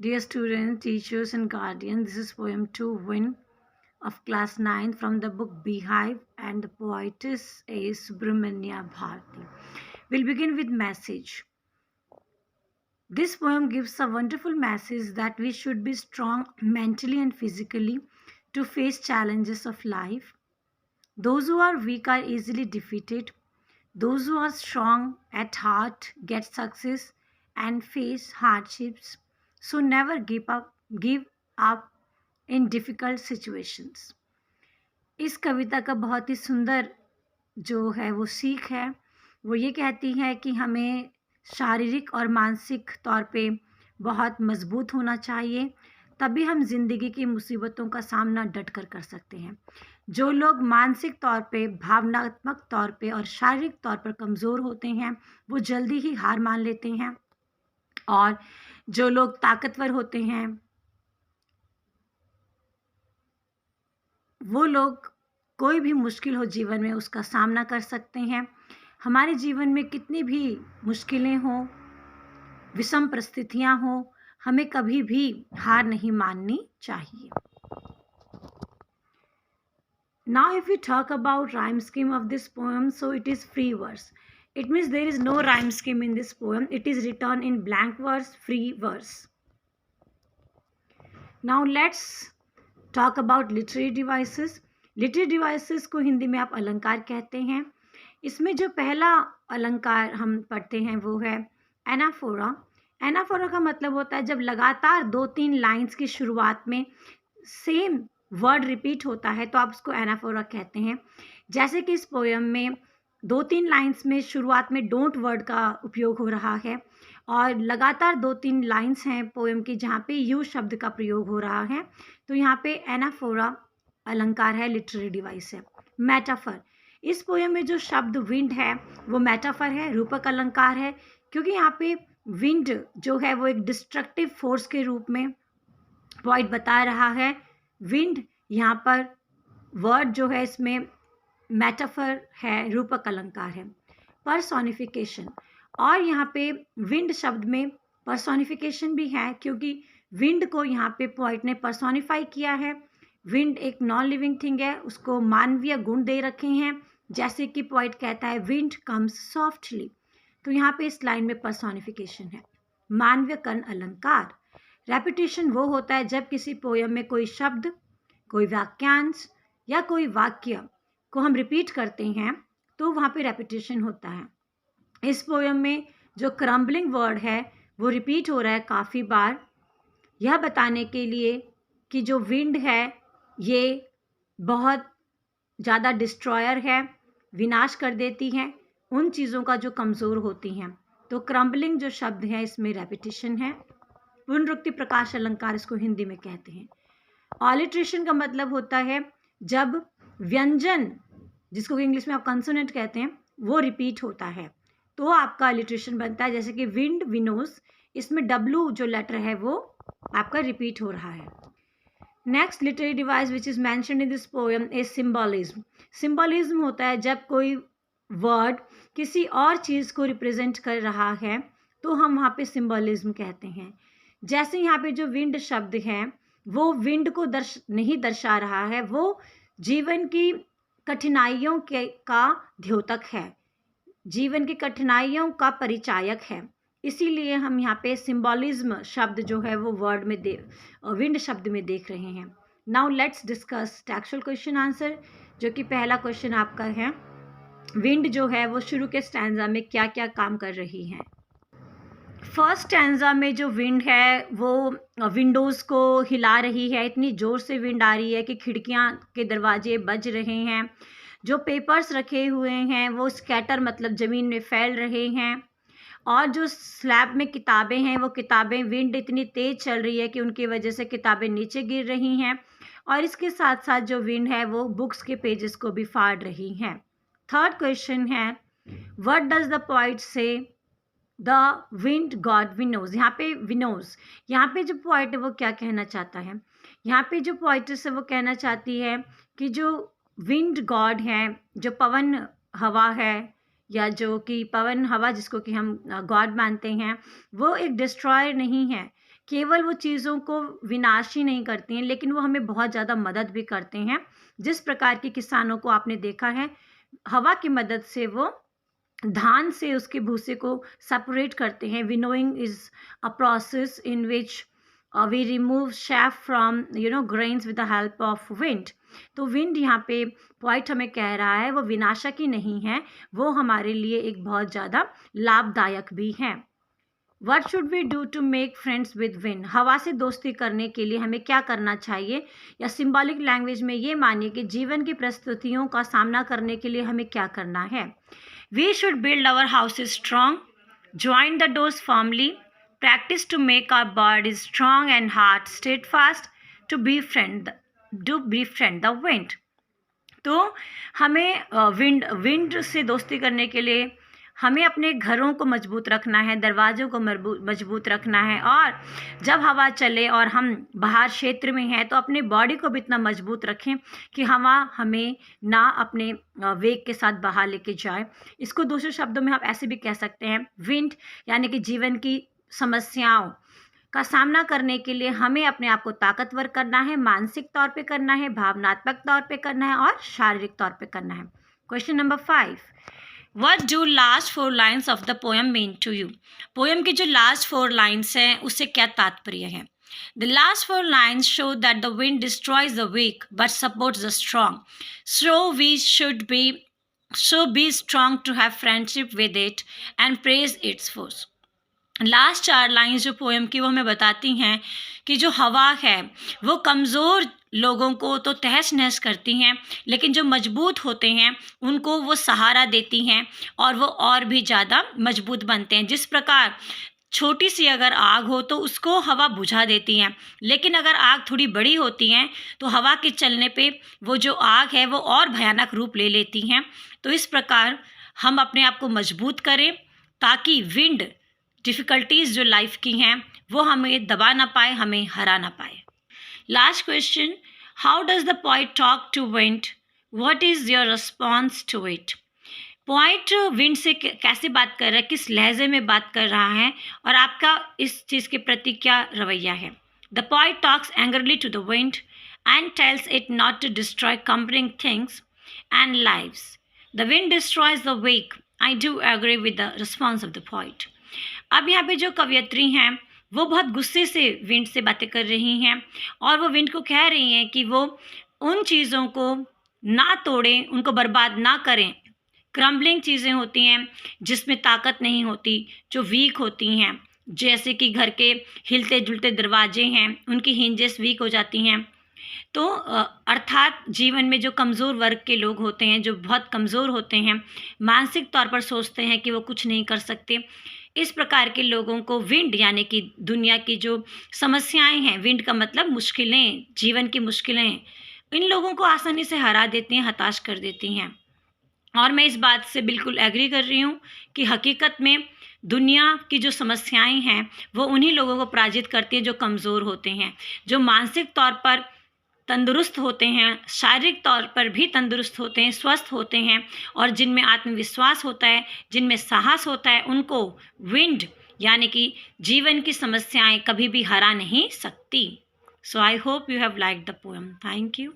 Dear students, teachers and guardians, this is poem 2 Win of class 9 from the book Beehive, and the poetess is Subramanya Bharti. We'll begin with message. This poem gives a wonderful message that we should be strong mentally and physically to face challenges of life. Those who are weak are easily defeated. Those who are strong at heart get success and face hardships. So never give up in difficult situations. इस कविता का बहुत ही सुंदर जो है वो सीख है, वो ये कहती है कि हमें शारीरिक और मानसिक तौर पे बहुत मजबूत होना चाहिए, तभी हम ज़िंदगी की मुसीबतों का सामना डट कर सकते हैं। जो लोग मानसिक तौर पे, भावनात्मक तौर पे और शारीरिक तौर पर कमज़ोर होते हैं, वो जल्दी ही हार मान लेते हैं, और जो लोग ताकतवर होते हैं वो लोग कोई भी मुश्किल हो जीवन में उसका सामना कर सकते हैं। हमारे जीवन में कितनी भी मुश्किलें हों, विषम परिस्थितियां हों, हमें कभी भी हार नहीं माननी चाहिए। Now if we talk about rhyme scheme of this poem, so it is free verse. It means there is no rhyme scheme in this poem. It is written in blank verse, free verse. Now let's talk about literary devices. Literary devices को हिंदी में आप अलंकार कहते हैं। इसमें जो पहला अलंकार हम पढ़ते हैं वो है एनाफोरा। एनाफोरा का मतलब होता है जब लगातार 2-3 लाइंस की शुरुआत में सेम वर्ड रिपीट होता है तो आप उसको एनाफोरा कहते हैं। जैसे कि इस पोएम में 2-3 लाइंस में शुरुआत में डोंट वर्ड का उपयोग हो रहा है, और लगातार 2-3 लाइंस हैं पोएम की जहाँ पे यू शब्द का प्रयोग हो रहा है, तो यहाँ पे एनाफोरा अलंकार है, लिटरेरी डिवाइस है। मेटाफर, इस पोएम में जो शब्द विंड है वो मेटाफर है, रूपक अलंकार है, क्योंकि यहाँ पे विंड जो है वो एक डिस्ट्रक्टिव फोर्स के रूप में पॉइंट बता रहा है। विंड यहाँ पर वर्ड जो है इसमें मेटाफर है, रूपक अलंकार है। पर्सोनिफिकेशन, और यहाँ पे विंड शब्द में पर्सोनिफिकेशन भी है, क्योंकि विंड को यहाँ पे पॉइंट ने पर्सोनिफाई किया है। विंड एक नॉन लिविंग थिंग है, उसको मानवीय गुण दे रखे हैं, जैसे कि पॉइंट कहता है विंड कम्स सॉफ्टली, तो यहाँ पे इस लाइन में पर्सोनिफिकेशन है। मानवीय कर्ण अलंकार, रेपिटेशन वो होता है जब किसी पोयम में कोई शब्द, कोई वाक्यांश या कोई वाक्य को हम रिपीट करते हैं तो वहाँ पे रेपिटेशन होता है। इस पोयम में जो क्रम्बलिंग वर्ड है वो रिपीट हो रहा है काफ़ी बार, यह बताने के लिए कि जो विंड है ये बहुत ज़्यादा डिस्ट्रॉयर है, विनाश कर देती है उन चीज़ों का जो कमज़ोर होती हैं। तो क्रम्बलिंग जो शब्द है इसमें रेपिटेशन है। पुनरुक्ति प्रकाश अलंकार इसको हिंदी में कहते हैं। ऑलिट्रेशन का मतलब होता है जब व्यंजन, जिसको इंग्लिश में आप कंसोनेंट कहते हैं, वो रिपीट होता है तो आपका ऑलिट्रेशन बनता है। जैसे कि विंड, विनोस, इसमें डब्लू जो लेटर है वो आपका रिपीट हो रहा है। Next literary device which is mentioned in this poem is symbolism. Symbolism होता है जब कोई वर्ड किसी और चीज़ को रिप्रेजेंट कर रहा है तो हम वहाँ पे सिंबॉलिज्म कहते हैं। जैसे यहाँ पे जो विंड शब्द है वो विंड को नहीं दर्शा रहा है, वो जीवन की कठिनाइयों का द्योतक है, जीवन की कठिनाइयों का परिचायक है, इसीलिए हम यहाँ पे सिंबॉलिज्म शब्द जो है वो वर्ड में विंड शब्द में देख रहे हैं। Now let's discuss textual question answer, जो कि पहला क्वेश्चन आपका है, विंड जो है वो शुरू के स्टैंजा में क्या क्या काम कर रही है। फर्स्ट स्टैंजा में जो विंड है वो विंडोज़ को हिला रही है, इतनी ज़ोर से विंड आ रही है कि खिड़कियां के दरवाजे बज रहे हैं। जो पेपर्स रखे हुए हैं वो स्कैटर मतलब ज़मीन में फैल रहे हैं, और जो स्लैब में किताबें हैं वो किताबें, विंड इतनी तेज़ चल रही है कि उनकी वजह से किताबें नीचे गिर रही हैं, और इसके साथ साथ जो विंड है वो बुक्स के पेजेस को भी फाड़ रही हैं। थर्ड क्वेश्चन है, व्हाट डज द पोइट से द विंड गॉड विनोज। यहाँ पे विनोज, यहाँ पे जो पोइट है वो क्या कहना चाहता है, यहाँ पे जो पोइट्रेस है वो कहना चाहती है कि जो विंड गॉड है, जो पवन हवा है, या जो कि पवन हवा जिसको कि हम गॉड मानते हैं, वो एक डिस्ट्रॉयर नहीं है, केवल वो चीज़ों को विनाश ही नहीं करती हैं, लेकिन वो हमें बहुत ज़्यादा मदद भी करते हैं। जिस प्रकार के किसानों को आपने देखा है, हवा की मदद से वो धान से उसके भूसे को सेपरेट करते हैं। Winnowing is a process in which we remove chaff from grains with the help of wind। तो विंड यहाँ पे पॉइंट हमें कह रहा है वो विनाशक ही नहीं है, वो हमारे लिए एक बहुत ज़्यादा लाभदायक भी है। What should we do to make friends with wind? हवा से दोस्ती करने के लिए हमें क्या करना चाहिए, या सिंबॉलिक लैंग्वेज में ये मानिए कि जीवन की परिस्थितियों का सामना करने के लिए हमें क्या करना है। We should build our houses strong, join the doors firmly, practice to make our bodies strong and heart steadfast, to befriend the wind। तो हमें विंड से दोस्ती करने के लिए हमें अपने घरों को मजबूत रखना है, दरवाज़ों को मजबूत रखना है, और जब हवा चले और हम बाहर क्षेत्र में हैं तो अपने बॉडी को भी इतना मजबूत रखें कि हवा हमें ना अपने वेग के साथ बाहर लेके जाए। इसको दूसरे शब्दों में आप ऐसे भी कह सकते हैं, विंड यानी कि जीवन की समस्याओं का सामना करने के लिए हमें अपने आप को ताकतवर करना है, मानसिक तौर पे करना है, भावनात्मक तौर पे करना है और शारीरिक तौर पे करना है। Question number 5, What do last 4 lines of the poem mean to you? Poem की जो लास्ट 4 लाइन्स हैं उससे क्या तात्पर्य है? The last 4 lines show that the wind destroys the weak but supports the strong. So be strong to have friendship with it and praise its force. Last 4 lines जो poem की वो हमें बताती हैं कि जो हवा है वो कमज़ोर लोगों को तो तहस नहस करती हैं, लेकिन जो मजबूत होते हैं उनको वो सहारा देती हैं और वो और भी ज़्यादा मजबूत बनते हैं। जिस प्रकार छोटी सी अगर आग हो तो उसको हवा बुझा देती हैं, लेकिन अगर आग थोड़ी बड़ी होती हैं तो हवा के चलने पे वो जो आग है वो और भयानक रूप ले लेती हैं। तो इस प्रकार हम अपने आप को मजबूत करें ताकि विंड डिफ़िकल्टीज़ जो लाइफ की हैं वो हमें दबा ना पाए, हमें हरा ना पाए। Last question, how does the poet talk to wind? What is your response to it? Poet wind से कैसे बात कर रहा है, किस लहजे में बात कर रहा है, और आपका इस चीज़ के प्रति क्या रवैया है? The poet talks angrily to the wind and tells it not to destroy comforting things and lives. The wind destroys the weak. I do agree with the response of the poet. अब यहाँ पे जो कवयित्री हैं वो बहुत गुस्से से विंड से बातें कर रही हैं और वो विंड को कह रही हैं कि वो उन चीज़ों को ना तोड़ें, उनको बर्बाद ना करें। क्रम्बलिंग चीज़ें होती हैं जिसमें ताकत नहीं होती, जो वीक होती हैं, जैसे कि घर के हिलते जुलते दरवाजे हैं, उनकी हिंजेस वीक हो जाती हैं। तो अर्थात जीवन में जो कमज़ोर वर्ग के लोग होते हैं, जो बहुत कमज़ोर होते हैं, मानसिक तौर पर सोचते हैं कि वो कुछ नहीं कर सकते, इस प्रकार के लोगों को विंड यानी कि दुनिया की जो समस्याएं हैं, विंड का मतलब मुश्किलें, जीवन की मुश्किलें, इन लोगों को आसानी से हरा देती हैं, हताश कर देती हैं। और मैं इस बात से बिल्कुल एग्री कर रही हूँ कि हकीकत में दुनिया की जो समस्याएं हैं वो उन्हीं लोगों को पराजित करती हैं जो कमज़ोर होते हैं, जो मानसिक तौर पर तंदुरुस्त होते हैं, शारीरिक तौर पर भी तंदुरुस्त होते हैं, स्वस्थ होते हैं, और जिनमें आत्मविश्वास होता है, जिनमें साहस होता है, उनको विंड यानी कि जीवन की समस्याएं कभी भी हरा नहीं सकती। So I hope you have liked the poem. Thank you.